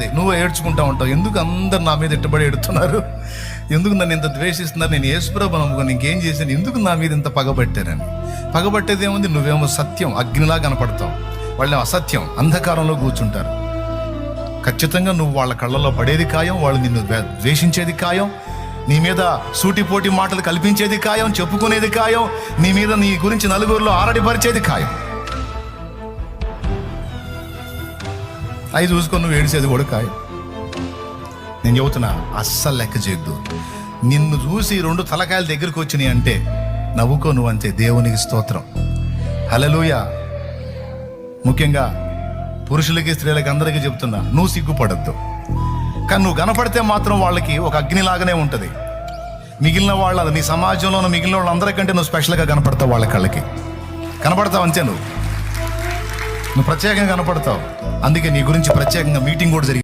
ఉంటుంది, నువ్వు ఏడ్చుకుంటా ఉంటావు. ఎందుకు అందరు నా మీద ఇట్టబడి ఎడుతున్నారు, ఎందుకు నన్ను ఇంత ద్వేషిస్తున్నారు, నేను యేసుప్రభు నమ్ముకొని ఇంకేం చేశాను, ఎందుకు నా మీద ఇంత పగబట్టారని. పగబట్టేది ఏముంది, నువ్వేమో సత్యం అగ్నిలా కనపడతావు, వాళ్ళేమో అసత్యం అంధకారంలో కూర్చుంటారు. ఖచ్చితంగా నువ్వు వాళ్ళ కళ్ళలో పడేది ఖాయం, వాళ్ళు నిన్ను ద్వేషించేది ఖాయం, నీ మీద సూటిపోటి మాటలు కల్పించేది ఖాయం, చెప్పుకునేది ఖాయం, నీ మీద నీ గురించి నలుగురిలో ఆరడిపరిచేది ఖాయం. అవి చూసుకొని నువ్వు ఏడిచేది కూడా ఖాయం. నేను చెబుతున్నా, అస్సలు లెక్క చేయొద్దు. నిన్ను చూసి 2 తలకాయల దగ్గరికి వచ్చినాయి అంటే నవ్వుకో నువ్వు అంతే. దేవునికి స్తోత్రం, హల్లెలూయా. ముఖ్యంగా పురుషులకి స్త్రీలకి అందరికీ చెప్తున్నా, నువ్వు సిగ్గుపడద్దు. కానీ నువ్వు కనపడితే మాత్రం వాళ్ళకి ఒక అగ్నిలాగానే ఉంటుంది. మిగిలిన వాళ్ళ నీ సమాజంలో మిగిలిన వాళ్ళందరికంటే నువ్వు స్పెషల్గా కనపడతావు, వాళ్ళ కళ్ళకి కనపడతావు అంతే. నువ్వు ప్రత్యేకంగా కనపడతావు. అందుకే నీ గురించి ప్రత్యేకంగా మీటింగ్ కూడా జరిగింది.